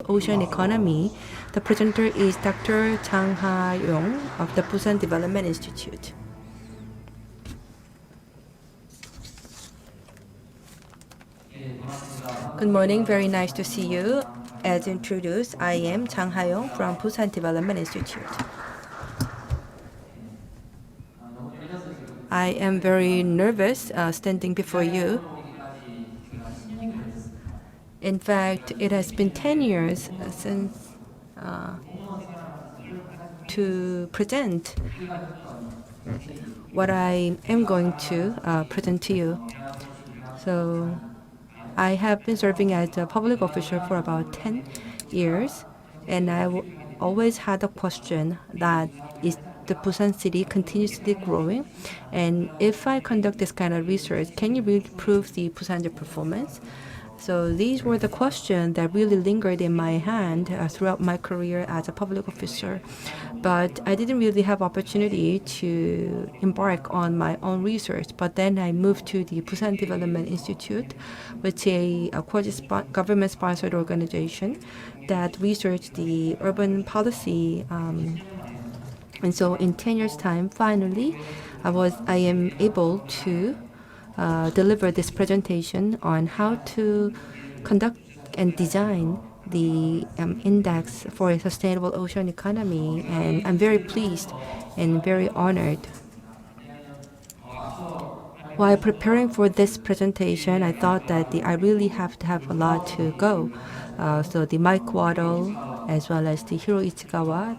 ocean economy. The presenter is Dr. Jang Ha-Yong of the Busan Development Institute. Good morning, very nice to see you. As introduced, I am Jang Ha-Yong from Busan Development Institute. I am very nervous standing before you. In fact, it has been 10 years since to present what I am going to present to you. So I have been serving as a public official for about 10 years, and I always had a question that is the Busan city continuously growing, and if I conduct this kind of research, can you really improve the Busan's performance? So these were the questions that really lingered in my hand throughout my career as a public officer. But I didn't really have opportunity to embark on my own research. But then I moved to the Busan Development Institute, which is a quasi-government-sponsored organization that researched the urban policy. And so in 10 years' time, finally, I am able to deliver this presentation on how to conduct and design the index for a sustainable ocean economy. And I'm very pleased and very honored. While preparing for this presentation, I thought that I really have to have a lot to go. So the Mike Waddle as well as the Hiro Ichigawa,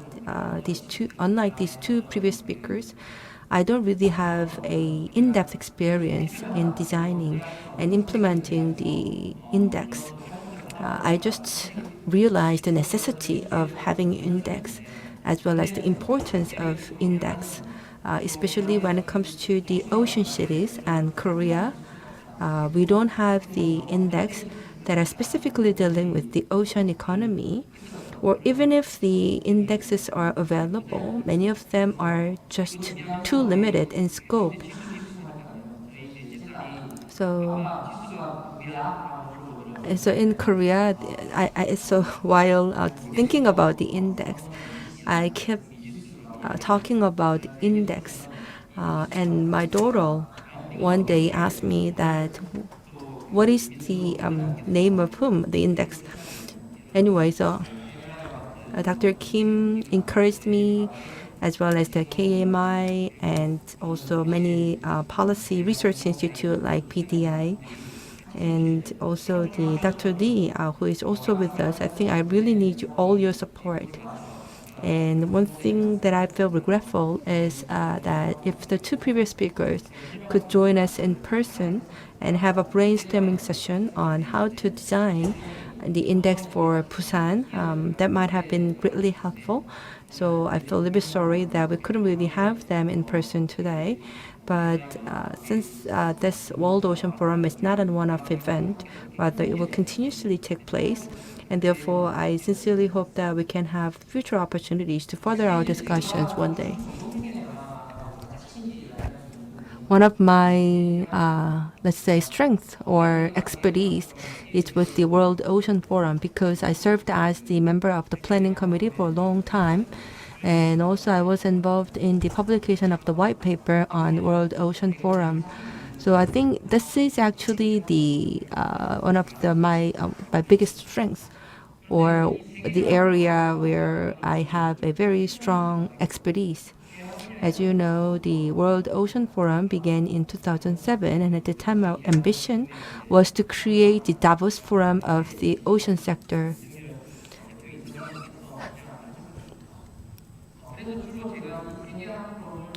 unlike these two previous speakers, I don't really have a in-depth experience in designing and implementing the index. I just realized the necessity of having index as well as the importance of index, especially when it comes to the ocean cities and Korea. We don't have the index that are specifically dealing with the ocean economy. Or even if the indexes are available, many of them are just too limited in scope. So in Korea, so while thinking about the index, I kept talking about the index, and my daughter one day asked me that, what is the name of whom, the index? Anyway, so Dr. Kim encouraged me, as well as the KMI and also many policy research institute like PDI, and also the Dr. Lee, who is also with us. I think I really need all your support. And one thing that I feel regretful is that if the two previous speakers could join us in person and have a brainstorming session on how to design the index for Busan, that might have been greatly helpful. So I feel a little bit sorry that we couldn't really have them in person today. But since this World Ocean Forum is not a one-off event, rather it will continuously take place, and therefore I sincerely hope that we can have future opportunities to further our discussions one day. One of my, let's say, strengths or expertise is with the World Ocean Forum, because I served as the member of the planning committee for a long time. And also I was involved in the publication of the white paper on World Ocean Forum. So I think this is actually the one of my biggest strengths, or the area where I have a very strong expertise. As you know, the World Ocean Forum began in 2007, and at the time our ambition was to create the Davos Forum of the ocean sector.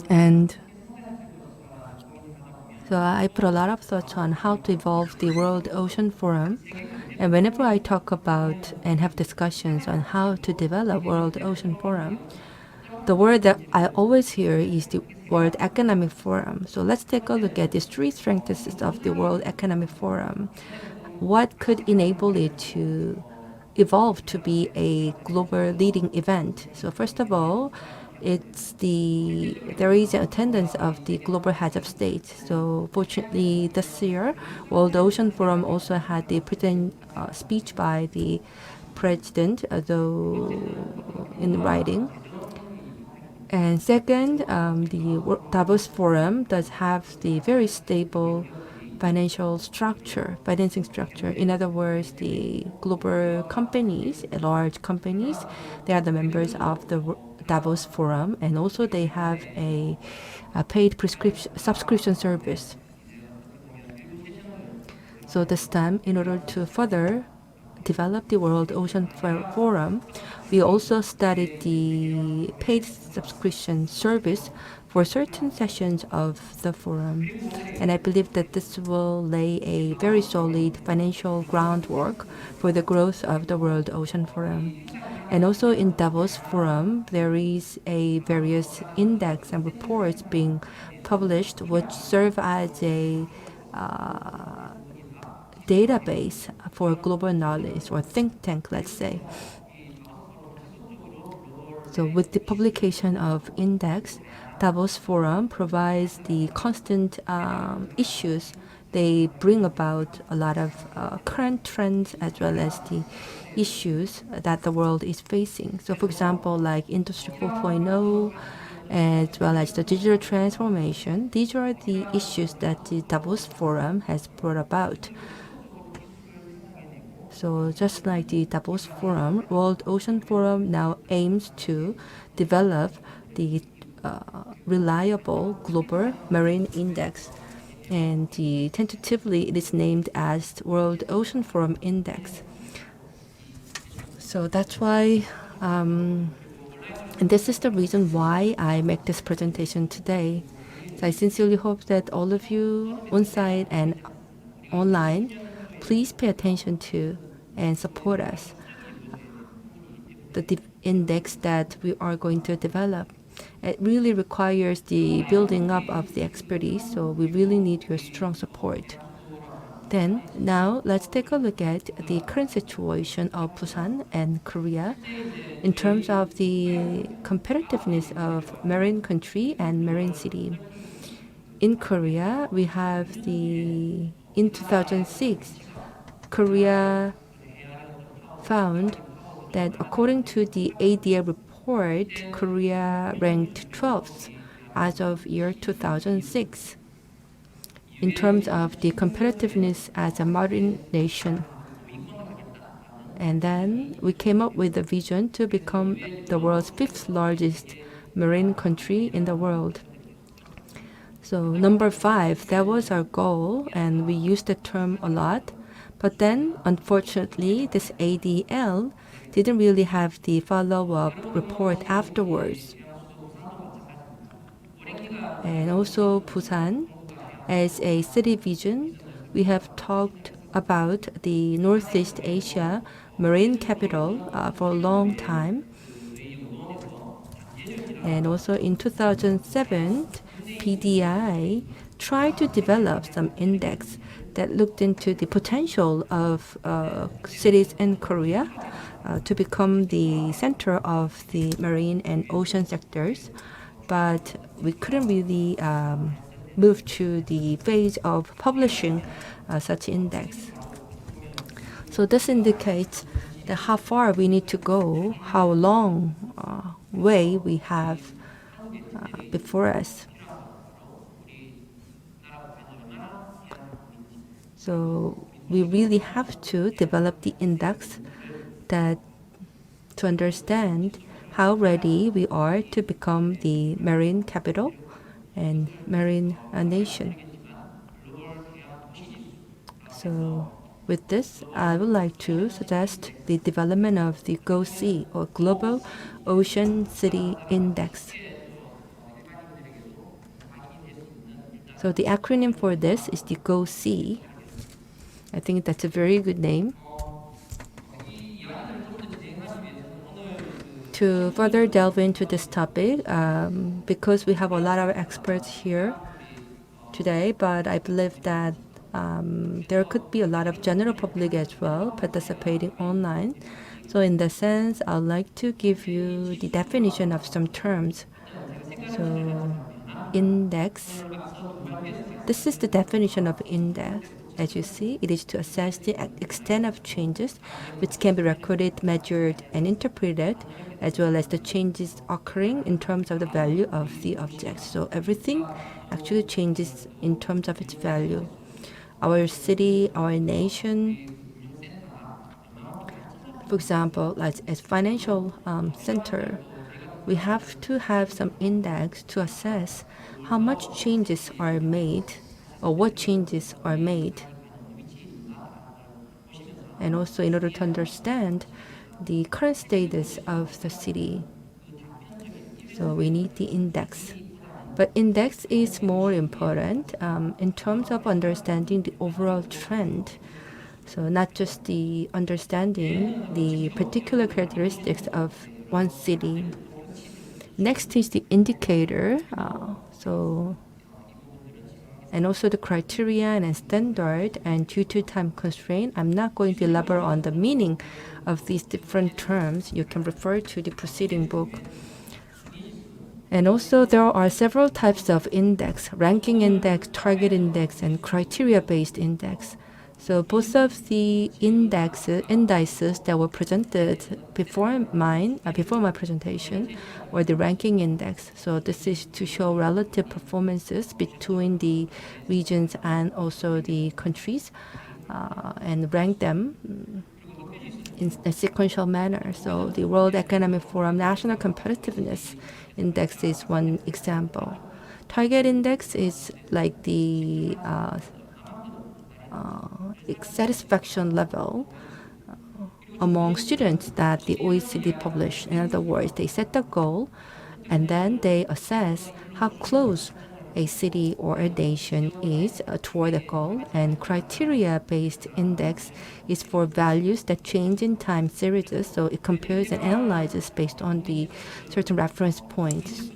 And so I put a lot of thoughts on how to evolve the World Ocean Forum. And whenever I talk about and have discussions on how to develop World Ocean Forum, the word that I always hear is the World Economic Forum. So let's take a look at these three strengths of the World Economic Forum. What could enable it to evolve to be a global leading event? So first of all, there is an attendance of the global heads of state. So fortunately this year, World Ocean Forum also had the speech by the president, though in writing. And second, the Davos Forum does have the very stable financial structure, financing structure. In other words, the global companies, large companies, they are the members of the Davos Forum, and also they have a paid subscription service. So this time, in order to further develop the World Ocean Forum, we also started the paid subscription service for certain sessions of the forum. And I believe that this will lay a very solid financial groundwork for the growth of the World Ocean Forum. And also in Davos Forum, there is a various index and reports being published which serve as a database for global knowledge, or think tank, let's say. So with the publication of index, Davos Forum provides the constant issues. They bring about a lot of current trends as well as the issues that the world is facing. So for example, like Industry 4.0, as well as the digital transformation, these are the issues that the Davos Forum has brought about. So just like the Davos Forum, World Ocean Forum now aims to develop the reliable global marine index. And tentatively it is named as World Ocean Forum Index. So that's why, and this is the reason why I make this presentation today. So I sincerely hope that all of you on-site and online, please pay attention to and support us, the index that we are going to develop. It really requires the building up of the expertise, so we really need your strong support. Then, now let's take a look at the current situation of Busan and Korea in terms of the competitiveness of marine country and marine city. In Korea, we have in 2006, Korea found that according to the ADL report, Korea ranked 12th as of year 2006 in terms of the competitiveness as a marine nation. And then we came up with a vision to become the world's 5th largest marine country in the world. So number 5, that was our goal, and we used the term a lot. But then, unfortunately, this ADL didn't really have the follow-up report afterwards. And also Busan, as a city vision, we have talked about the Northeast Asia marine capital for a long time. And also in 2007, PDI tried to develop some index that looked into the potential of cities in Korea to become the center of the marine and ocean sectors. But we couldn't really move to the phase of publishing such index. So this indicates that how far we need to go, how long way we have before us. So we really have to develop the index that to understand how ready we are to become the marine capital and marine nation. So with this, I would like to suggest the development of the GOC, or Global Ocean City Index. So the acronym for this is the GOC. I think that's a very good name. To further delve into this topic, because we have a lot of experts here today, but I believe that there could be a lot of general public as well participating online. So in that sense, I'd like to give you the definition of some terms. So index, this is the definition of index. as you see, it is to assess the extent of changes which can be recorded, measured, and interpreted, as well as the changes occurring in terms of the value of the object. So everything actually changes in terms of its value. Our city, our nation, for example, as financial center, we have to have some index to assess how much changes are made or what changes are made. And also in order to understand the current status of the city. So we need the index. But index is more important in terms of understanding the overall trend. So not just the understanding the particular characteristics of one city. Next is the indicator. And also the criterion and standard, and due to time constraint, I'm not going to elaborate on the meaning of these different terms. You can refer to the preceding book. And also there are several types of index: ranking index, target index, and criteria-based index. So both of the indices that were presented before my presentation were the ranking index. So this is to show relative performances between the regions and also the countries, and rank them in a sequential manner. So the World Economic Forum National Competitiveness Index is one example. Target index is like the satisfaction level among students that the OECD published. In other words, they set the goal and then they assess how close a city or a nation is toward the goal. And criteria-based index is for values that change in time series. So it compares and analyzes based on the certain reference points.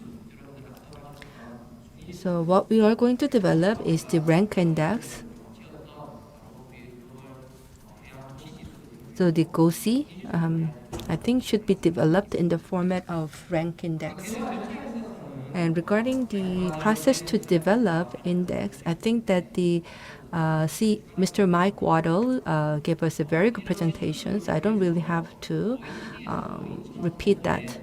So what we are going to develop is the rank index. So the GOSI, I think, should be developed in the format of rank index. And regarding the process to develop index, I think that Mr. Mike Waddle gave us a very good presentation, so I don't really have to repeat that.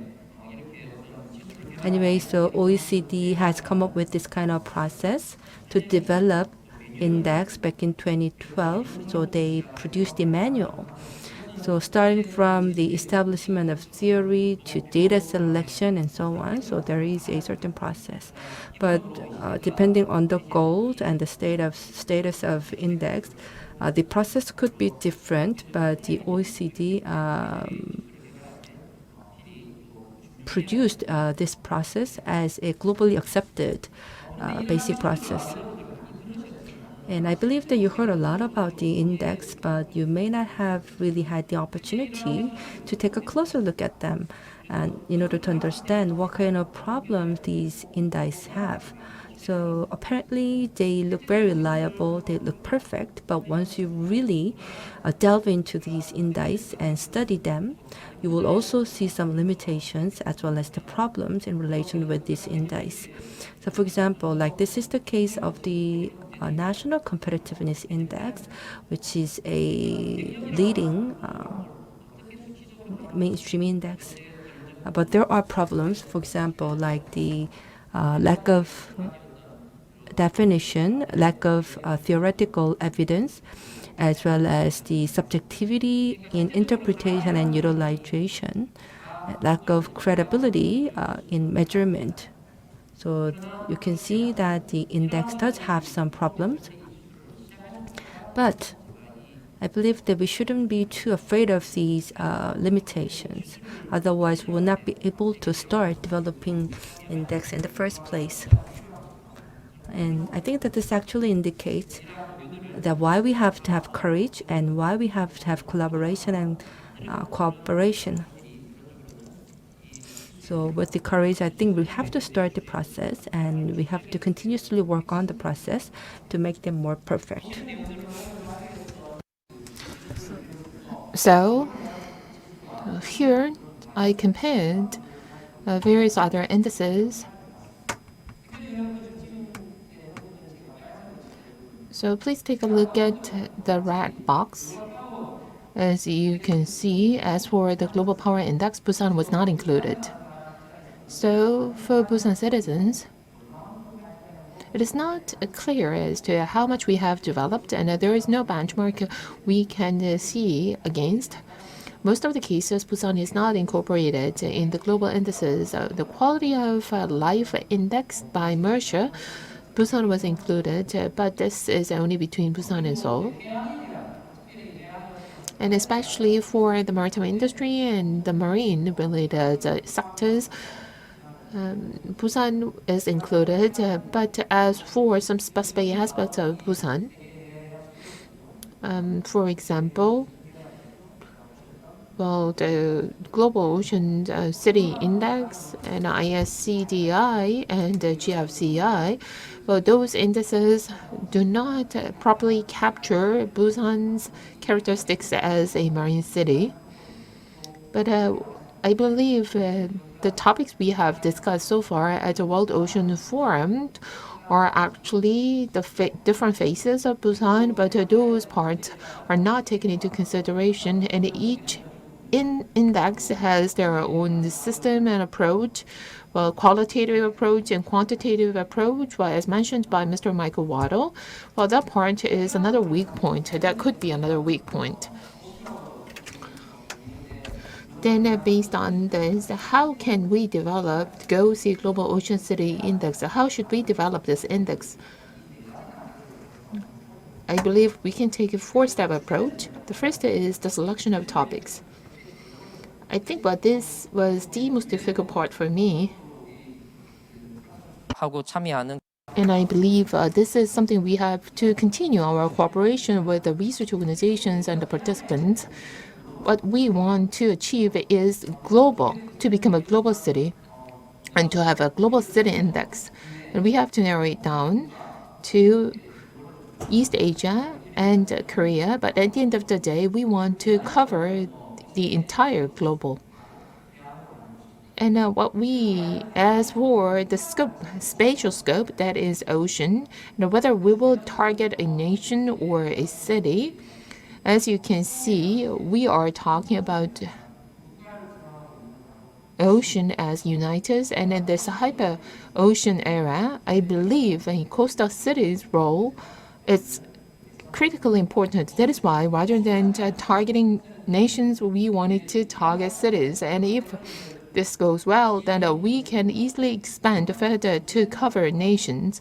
Anyway, so OECD has come up with this kind of process to develop index back in 2012. So they produced the manual. So starting from the establishment of theory to data selection and so on. So there is a certain process. But depending on the goals and the status of index, the process could be different, but the OECD produced this process as a globally accepted basic process. And I believe that you heard a lot about the index, but you may not have really had the opportunity to take a closer look at them, and in order to understand what kind of problems these indices have. So apparently they look very reliable, they look perfect, but once you really delve into these indices and study them, you will also see some limitations as well as the problems in relation with these indices. So for example, like this is the case of the National Competitiveness Index, which is a leading mainstream index. But there are problems, for example, like the lack of definition, lack of theoretical evidence, as well as the subjectivity in interpretation and utilization, lack of credibility in measurement. So you can see that the index does have some problems. But I believe that we shouldn't be too afraid of these limitations. Otherwise, we will not be able to start developing index in the first place. And I think that this actually indicates that why we have to have courage and why we have to have collaboration and cooperation. So with the courage, I think we have to start the process and we have to continuously work on the process to make them more perfect. So here I compared various other indices. So please take a look at the red box. As you can see, as for the Global Power Index, Busan was not included. So for Busan citizens, it is not clear as to how much we have developed, and there is no benchmark we can see against. Most of the cases, Busan is not incorporated in the global indices. The quality of life index by Mercer, Busan was included, but this is only between Busan and Seoul. And especially for the maritime industry and the marine-related sectors, Busan is included. But as for some specific aspects of Busan, for example, well, the Global Ocean City Index and ISCDI and the GFCI, well, those indices do not properly capture Busan's characteristics as a marine city. But I believe the topics we have discussed so far at the World Ocean Forum are actually the different phases of Busan, but those parts are not taken into consideration, and each index has their own system and approach, well, qualitative approach and quantitative approach. Well, as mentioned by Mr. Michael Waddle, well, that part is another weak point. That could be another weak point. Then, based on this, how can we develop GOSI Global Ocean City Index? How should we develop this index? I believe we can take a four-step approach. The first is the selection of topics. I think this was the most difficult part for me. 하고 참여하는 And I believe this is something we have to continue our cooperation with the research organizations and the participants. What we want to achieve is global, to become a global city and to have a global city index. And we have to narrow it down to East Asia and Korea. But at the end of the day, we want to cover the entire global. And as for the scope, spatial scope, that is ocean, and whether we will target a nation or a city, as you can see, we are talking about ocean as united, and in this hyper-ocean era, I believe a coastal city's role is critically important. That is why, rather than targeting nations, we wanted to target cities. And if this goes well, then we can easily expand further to cover nations.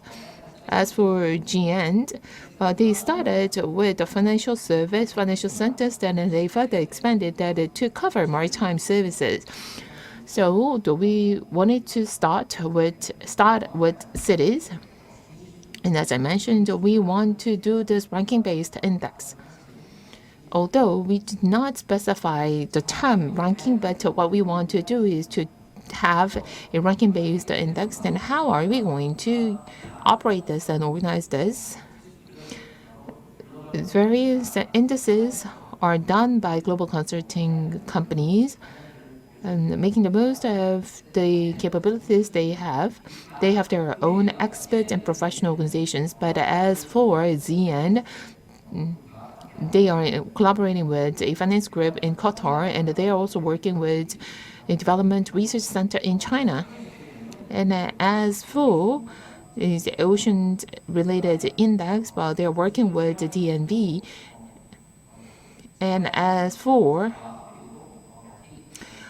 As for GN, they started with the financial centers, then they further expanded that to cover maritime services. So we wanted to start with cities. And as I mentioned, we want to do this ranking-based index. Although we did not specify the term ranking, but what we want to do is to have a ranking-based index. Then how are we going to operate this and organize this? Various indices are done by global consulting companies, and making the most of the capabilities they have. They have their own expert and professional organizations. But as for ZN, they are collaborating with a finance group in Qatar, and they are also working with a development research center in China. And as for the ocean-related index, well, they are working with the DNV. And as for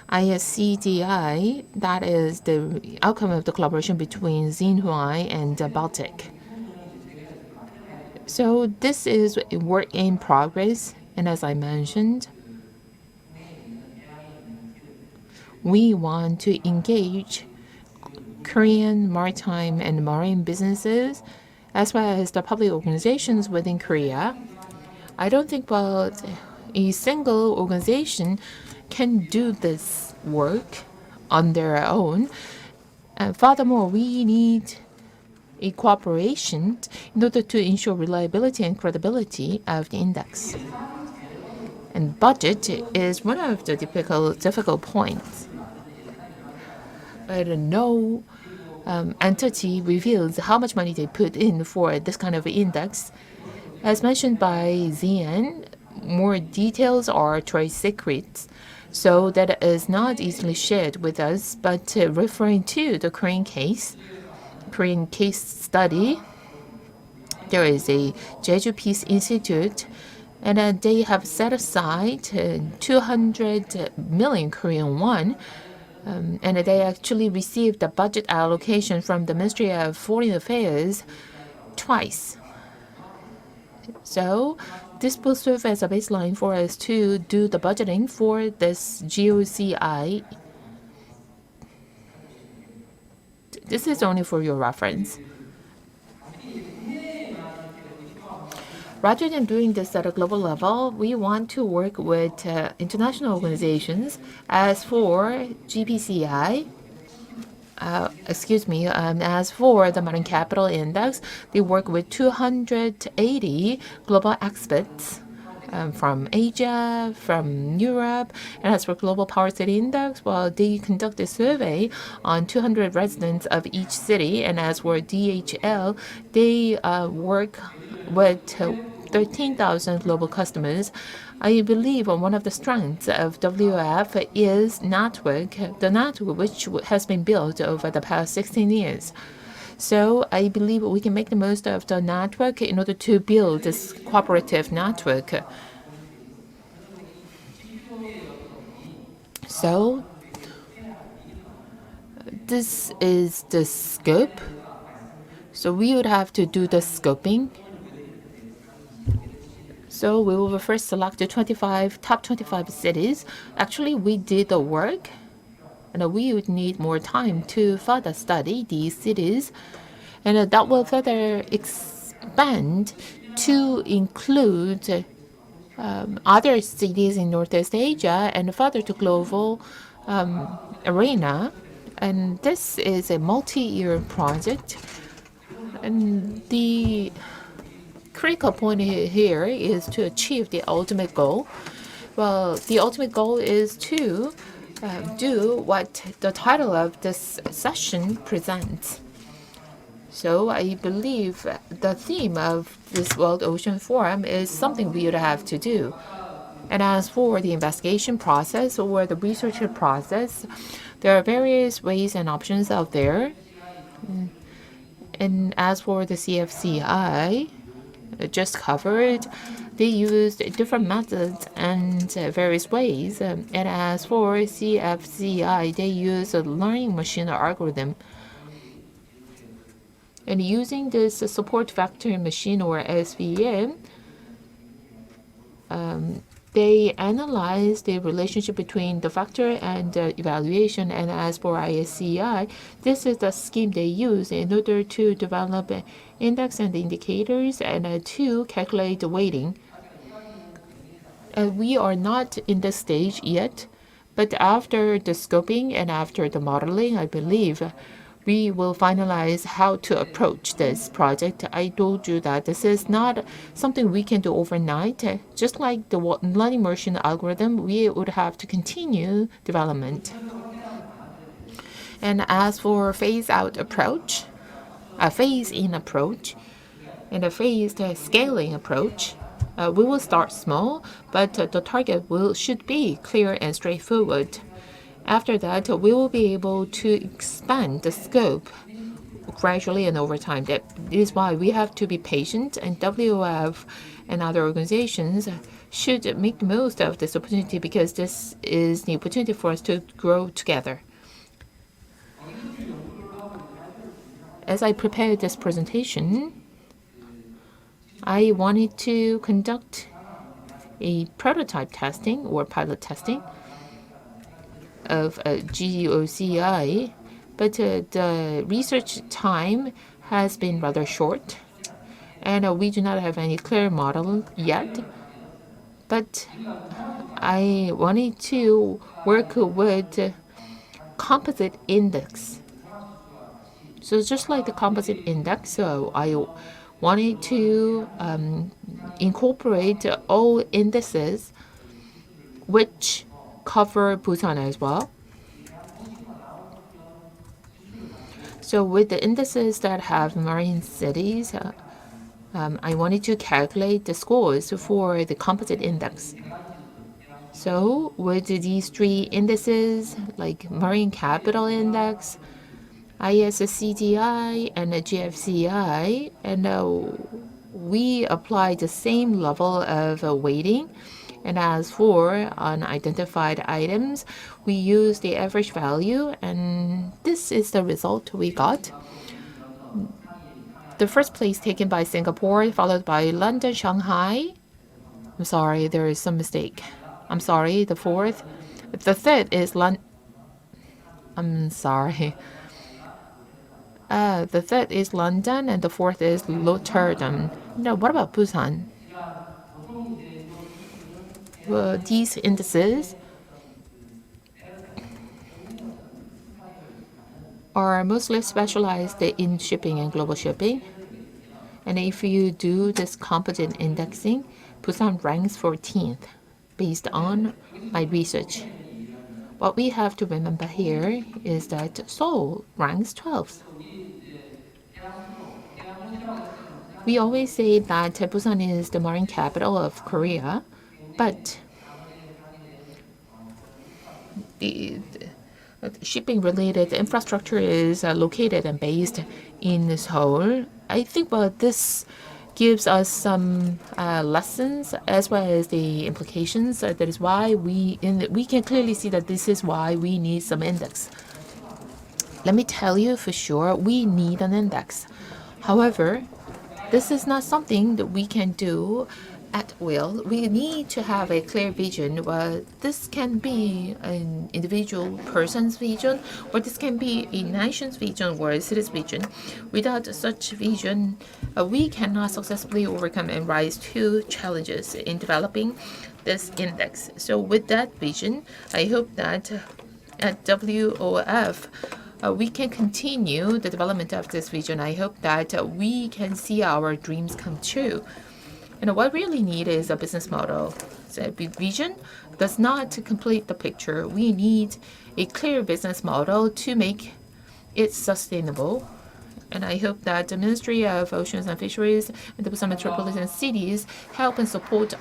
ISCDI, that is the outcome of the collaboration between Xinhua and Baltic. So this is a work in progress, and as I mentioned, we want to engage Korean maritime and marine businesses, as well as the public organizations within Korea. I don't think a single organization can do this work on their own. Furthermore, we need a cooperation in order to ensure reliability and credibility of the index. And budget is one of the difficult points. But no entity reveals how much money they put in for this kind of index. As mentioned by Zian, more details are trade secrets, so that is not easily shared with us, but referring to the Korean case study, there is a Jeju Peace Institute, and they have set aside 200 million Korean won, and they actually received the budget allocation from the Ministry of Foreign Affairs twice. So this will serve as a baseline for us to do the budgeting for this GOCI. This is only for your reference. Rather than doing this at a global level, we want to work with international organizations. As for GPCI, as for the Modern Capital Index, they work with 280 global experts from Asia, from Europe. And as for Global Power City Index, well, they conduct a survey on 200 residents of each city. And as for DHL, they work with 13,000 global customers. I believe one of the strengths of WF is the network which has been built over the past 16 years. So I believe we can make the most of the network in order to build this cooperative network. So this is the scope. So we would have to do the scoping. So we will first select the top 25 cities. Actually, we did the work, and we would need more time to further study these cities, and that will further expand to include other cities in Northeast Asia and further to global arena. And this is a multi-year project, and the critical point here is to achieve the ultimate goal. Well, the ultimate goal is to do what the title of this session presents. So I believe the theme of this World Ocean Forum is something we would have to do. And as for the investigation process or the research process, there are various ways and options out there. And as for the CFCI, just covered, they used different methods and various ways. And as for CFCI, they use a learning machine algorithm. And using this support vector machine or SVM, they analyze the relationship between the factor and the evaluation. And as for ISCI, this is the scheme they use in order to develop an index and indicators and to calculate the weighting. We are not in this stage yet, but after the scoping and after the modeling, I believe we will finalize how to approach this project. I told you that this is not something we can do overnight. Just like the learning machine algorithm, we would have to continue development. And as for phase-out approach, a phase-in approach, and a phased scaling approach, we will start small, but the target should be clear and straightforward. After that, we will be able to expand the scope gradually and over time. That is why we have to be patient, and WF and other organizations should make the most of this opportunity because this is the opportunity for us to grow together. As I prepared this presentation, I wanted to conduct a prototype testing or pilot testing of GOCI, but the research time has been rather short, and we do not have any clear model yet. But I wanted to work with composite index. So just like the composite index, so I wanted to incorporate all indices which cover Busan as well. So with the indices that have marine cities, I wanted to calculate the scores for the composite index. So with these three indices, like Marine Capital Index, ISCDI, and the GFCI, and we apply the same level of weighting. And as for unidentified items, we use the average value, and this is the result we got. The first place taken by Singapore, followed by London, Shanghai. I'm sorry, there is some mistake. I'm sorry, the fourth. The third is I'm sorry. The third is London, and the fourth is Rotterdam. Now, what about Busan? Well, these indices are mostly specialized in shipping and global shipping. And if you do this composite indexing, Busan ranks 14th based on my research. What we have to remember here is that Seoul ranks 12th. We always say that Busan is the marine capital of Korea, but the shipping-related infrastructure is located and based in Seoul. I think this gives us some lessons as well as the implications. That is why we can clearly see that this is why we need some index. Let me tell you for sure, we need an index. However, this is not something that we can do at will. We need to have a clear vision. This can be an individual person's vision, or this can be a nation's vision or a city's vision. Without such vision, we cannot successfully overcome and rise to challenges in developing this index. So with that vision, I hope that at WOF, we can continue the development of this vision. I hope that we can see our dreams come true. And what we really need is a business model. So vision does not complete the picture. We need a clear business model to make it sustainable. And I hope that the Ministry of Oceans and Fisheries and the Busan Metropolitan Cities help and support